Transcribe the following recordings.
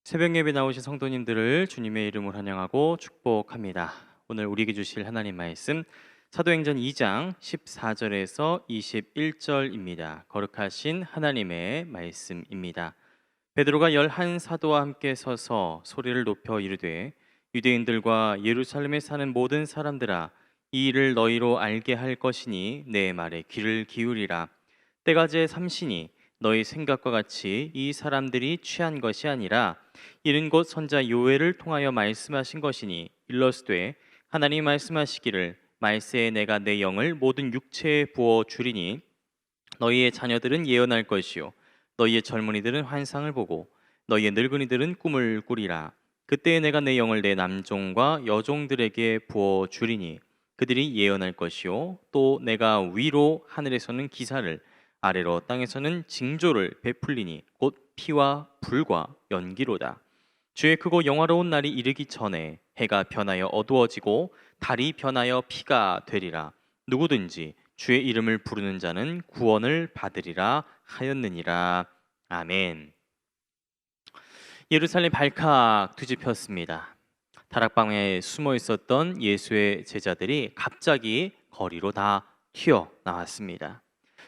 새벽 예배 나오신 성도님들을 주님의 이름으로 환영하고 축복합니다. 오늘 우리에게 주실 하나님 말씀 사도행전 2장 14절에서 21절입니다. 거룩하신 하나님의 말씀입니다. 베드로가 11 사도와 함께 서서 소리를 높여 이르되 유대인들과 예루살렘에 사는 모든 사람들아, 이 일을 너희로 알게 할 것이니 내 말에 귀를 기울이라. 때가 제 삼시니 너희 생각과 같이 이 사람들이 취한 것이 아니라 이는 곧 선자 요엘을 통하여 말씀하신 것이니, 일러스되 하나님 말씀하시기를 말세에 내가 내 영을 모든 육체에 부어 주리니 너희의 자녀들은 예언할 것이요 너희의 젊은이들은 환상을 보고 너희의 늙은이들은 꿈을 꾸리라. 그때에 내가 내 영을 내 남종과 여종들에게 부어 주리니 그들이 예언할 것이요 또 내가 위로 하늘에서는 기사를, 아래로 땅에서는 징조를 베풀리니 곧 피와 불과 연기로다. 주의 크고 영화로운 날이 이르기 전에 해가 변하여 어두워지고 달이 변하여 피가 되리라. 누구든지 주의 이름을 부르는 자는 구원을 받으리라 하였느니라. 아멘. 예루살렘 발칵 뒤집혔습니다. 다락방에 숨어 있었던 예수의 제자들이 갑자기 거리로 다 튀어나왔습니다.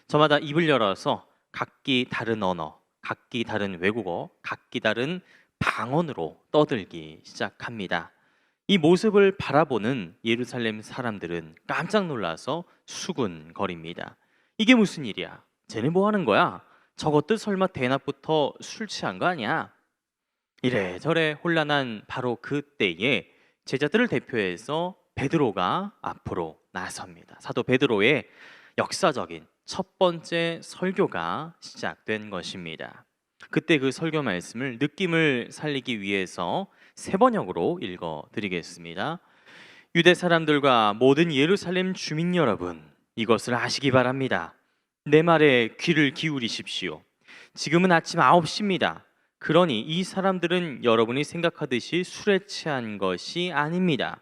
저마다 입을 열어서 각기 다른 언어, 각기 다른 외국어, 각기 다른 방언으로 떠들기 시작합니다. 이 모습을 바라보는 예루살렘 사람들은 깜짝 놀라서 수군거립니다. 이게 무슨 일이야? 쟤네 뭐 하는 거야? 저것들 설마 대낮부터 술 취한 거 아니야? 이래저래 혼란한 바로 그때에 제자들을 대표해서 베드로가 앞으로 나섭니다. 사도 베드로의 역사적인 첫 번째 설교가 시작된 것입니다. 그때 그 설교 말씀을 느낌을 살리기 위해서 세 번역으로 읽어드리겠습니다. 유대 사람들과 모든 예루살렘 주민 여러분, 이것을 아시기 바랍니다. 내 말에 귀를 기울이십시오. 지금은 아침 9시입니다. 그러니 이 사람들은 여러분이 생각하듯이 술에 취한 것이 아닙니다.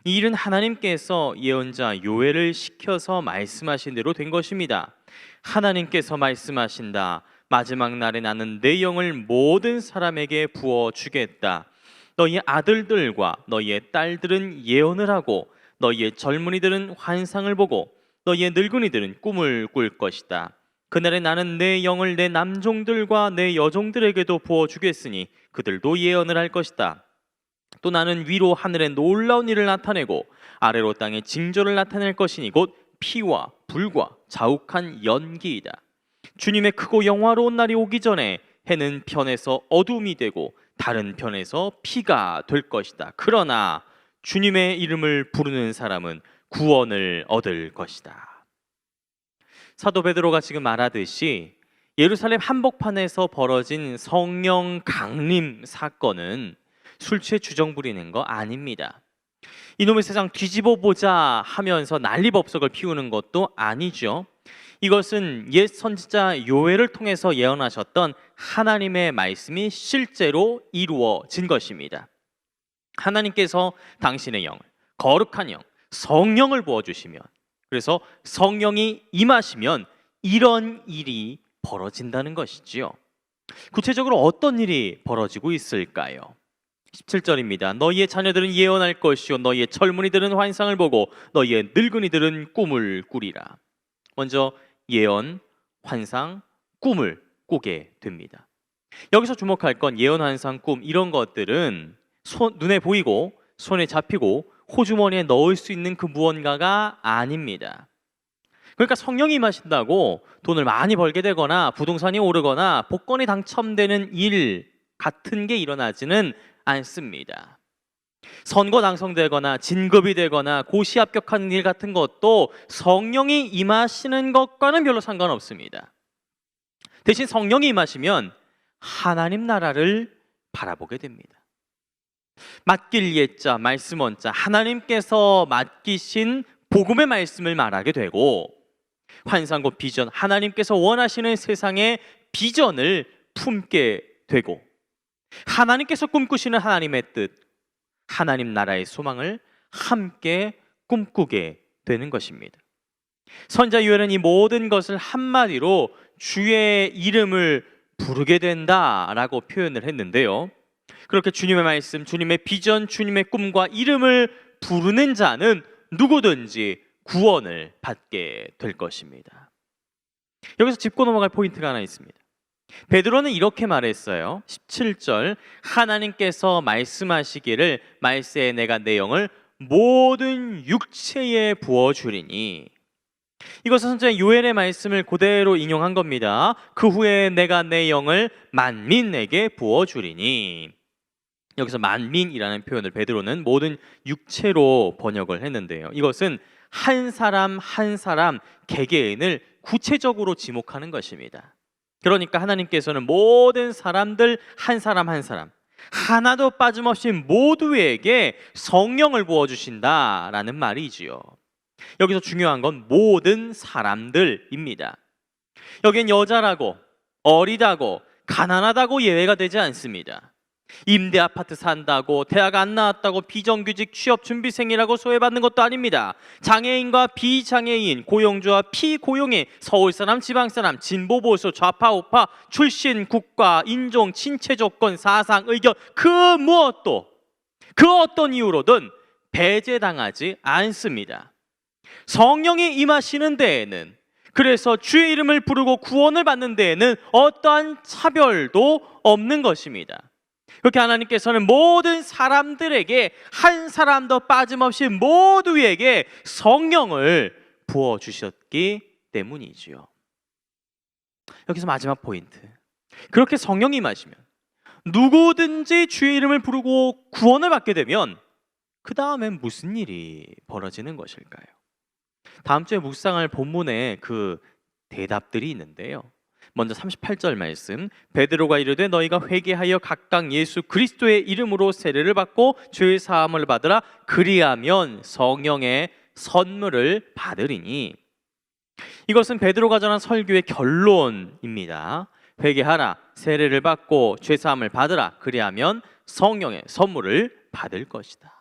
이 일은 하나님께서 예언자 요엘을 시켜서 말씀하신 대로 된 것입니다. 하나님께서 말씀하신다. 마지막 날에 나는 내 영을 모든 사람에게 부어 주겠다. 너희의 아들들과 너희의 딸들은 예언을 하고 너희의 젊은이들은 환상을 보고 너희의 늙은이들은 꿈을 꿀 것이다. 그날에 나는 내 영을 내 남종들과 내 여종들에게도 부어 주겠으니 그들도 예언을 할 것이다. 또 나는 위로 하늘에 놀라운 일을 나타내고 아래로 땅에 징조를 나타낼 것이니 곧 피와 불과 자욱한 연기이다. 주님의 크고 영화로운 날이 오기 전에 해는 편에서 어둠이 되고 다른 편에서 피가 될 것이다. 그러나 주님의 이름을 부르는 사람은 구원을 얻을 것이다. 사도 베드로가 지금 말하듯이 예루살렘 한복판에서 벌어진 성령 강림 사건은 술 취해 주정 부리는 거 아닙니다. 이놈의 세상 뒤집어 보자 하면서 난리법석을 피우는 것도 아니죠. 이것은 옛 선지자 요엘을 통해서 예언하셨던 하나님의 말씀이 실제로 이루어진 것입니다. 하나님께서 당신의 영을, 거룩한 영, 성령을 부어주시면, 그래서 성령이 임하시면 이런 일이 벌어진다는 것이지요. 구체적으로 어떤 일이 벌어지고 있을까요? 17절입니다. 너희의 자녀들은 예언할 것이요 너희의 젊은이들은 환상을 보고 너희의 늙은이들은 꿈을 꾸리라. 먼저 예언, 환상, 꿈을 꾸게 됩니다. 여기서 주목할 건 예언, 환상, 꿈 이런 것들은 눈에 보이고 손에 잡히고 호주머니에 넣을 수 있는 그 무언가가 아닙니다. 그러니까 성령이 임하신다고 돈을 많이 벌게 되거나 부동산이 오르거나 복권이 당첨되는 일 같은 게 일어나지는 않습니다. 선거 당선되거나 진급이 되거나 고시 합격하는 일 같은 것도 성령이 임하시는 것과는 별로 상관없습니다. 대신 성령이 임하시면 하나님 나라를 바라보게 됩니다. 맡길 예자 말씀 원자, 하나님께서 맡기신 복음의 말씀을 말하게 되고, 환상 곧 비전, 하나님께서 원하시는 세상의 비전을 품게 되고, 하나님께서 꿈꾸시는 하나님의 뜻, 하나님 나라의 소망을 함께 꿈꾸게 되는 것입니다. 선지자 요엘은 이 모든 것을 한마디로 주의 이름을 부르게 된다라고 표현을 했는데요. 그렇게 주님의 말씀, 주님의 비전, 주님의 꿈과 이름을 부르는 자는 누구든지 구원을 받게 될 것입니다. 여기서 짚고 넘어갈 포인트가 하나 있습니다. 베드로는 이렇게 말했어요. 17절, 하나님께서 말씀하시기를 말세에 내가 내 영을 모든 육체에 부어주리니. 이것은 선지자 요엘의 말씀을 그대로 인용한 겁니다. 그 후에 내가 내 영을 만민에게 부어주리니. 여기서 만민이라는 표현을 베드로는 모든 육체로 번역을 했는데요, 이것은 한 사람 한 사람 개개인을 구체적으로 지목하는 것입니다. 그러니까 하나님께서는 모든 사람들 한 사람 한 사람 하나도 빠짐없이 모두에게 성령을 부어주신다라는 말이지요. 여기서 중요한 건 모든 사람들입니다. 여긴 여자라고, 어리다고, 가난하다고 예외가 되지 않습니다. 임대 아파트 산다고, 대학 안 나왔다고 비정규직 취업 준비생이라고 소외받는 것도 아닙니다. 장애인과 비장애인, 고용주와 피고용인, 서울사람, 지방사람, 진보, 보수, 좌파, 우파, 출신, 국가, 인종, 신체 조건, 사상, 의견 그 무엇도 그 어떤 이유로든 배제당하지 않습니다. 성령이 임하시는 데에는, 그래서 주의 이름을 부르고 구원을 받는 데에는 어떠한 차별도 없는 것입니다. 그렇게 하나님께서는 모든 사람들에게 한 사람도 빠짐없이 모두에게 성령을 부어주셨기 때문이지요. 여기서 마지막 포인트, 그렇게 성령이 임하시면 누구든지 주의 이름을 부르고 구원을 받게 되면 그 다음엔 무슨 일이 벌어지는 것일까요? 다음 주에 묵상할 본문에 그 대답들이 있는데요, 먼저 38절 말씀, 베드로가 이르되 너희가 회개하여 각각 예수 그리스도의 이름으로 세례를 받고 죄의 사함을 받으라. 그리하면 성령의 선물을 받으리니. 이것은 베드로가 전한 설교의 결론입니다. 회개하라, 세례를 받고 죄 사함을 받으라. 그리하면 성령의 선물을 받을 것이다.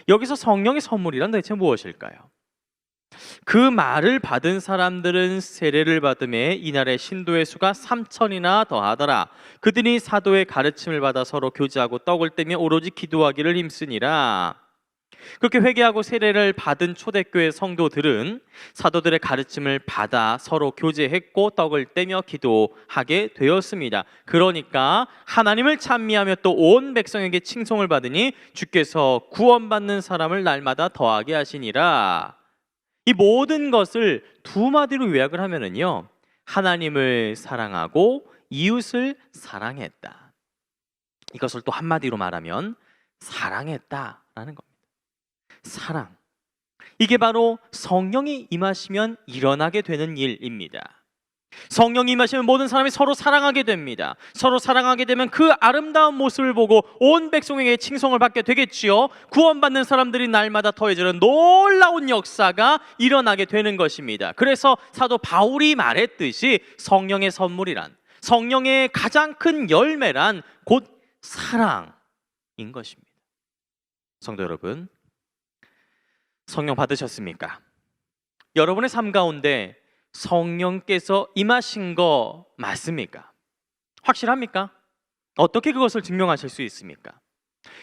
여기서 성령의 선물이란 대체 무엇일까요? 그 말을 받은 사람들은 세례를 받음에 이날의 신도의 수가 3,000이나 더하더라. 그들이 사도의 가르침을 받아 서로 교제하고 떡을 떼며 오로지 기도하기를 힘쓰니라. 그렇게 회개하고 세례를 받은 초대교회 성도들은 사도들의 가르침을 받아 서로 교제했고 떡을 떼며 기도하게 되었습니다. 그러니까 하나님을 찬미하며 또 온 백성에게 칭송을 받으니 주께서 구원받는 사람을 날마다 더하게 하시니라. 이 모든 것을 두 마디로 요약을 하면은요, 하나님을 사랑하고 이웃을 사랑했다. 이것을 또 한마디로 말하면 사랑했다라는 겁니다. 사랑. 이게 바로 성령이 임하시면 일어나게 되는 일입니다. 성령이 임하시면 모든 사람이 서로 사랑하게 됩니다. 서로 사랑하게 되면 그 아름다운 모습을 보고 온 백성에게 칭송을 받게 되겠지요. 구원받는 사람들이 날마다 더해지는 놀라운 역사가 일어나게 되는 것입니다. 그래서 사도 바울이 말했듯이 성령의 선물이란, 성령의 가장 큰 열매란 곧 사랑인 것입니다. 성도 여러분, 성령 받으셨습니까? 여러분의 삶 가운데 성령께서 임하신 거 맞습니까? 확실합니까? 어떻게 그것을 증명하실 수 있습니까?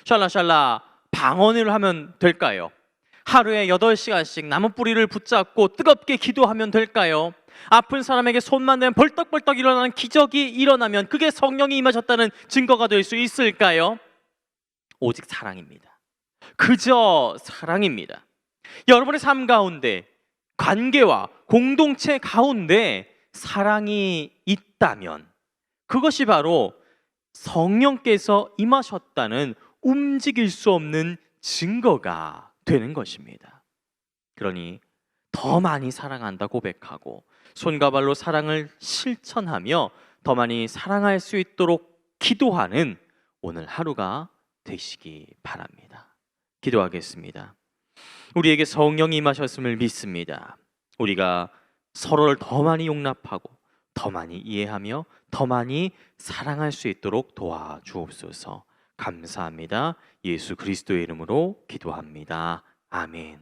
샬라샬라 방언을 하면 될까요? 하루에 8시간씩 나무 뿌리를 붙잡고 뜨겁게 기도하면 될까요? 아픈 사람에게 손만 대면 벌떡벌떡 일어나는 기적이 일어나면 그게 성령이 임하셨다는 증거가 될 수 있을까요? 오직 사랑입니다. 그저 사랑입니다. 여러분의 삶 가운데, 관계와 공동체 가운데 사랑이 있다면 그것이 바로 성령께서 임하셨다는 움직일 수 없는 증거가 되는 것입니다. 그러니 더 많이 사랑한다 고백하고 손과 발로 사랑을 실천하며 더 많이 사랑할 수 있도록 기도하는 오늘 하루가 되시기 바랍니다. 기도하겠습니다. 우리에게 성령이 임하셨음을 믿습니다. 우리가 서로를 더 많이 용납하고 더 많이 이해하며 더 많이 사랑할 수 있도록 도와주옵소서. 감사합니다. 예수 그리스도의 이름으로 기도합니다. 아멘.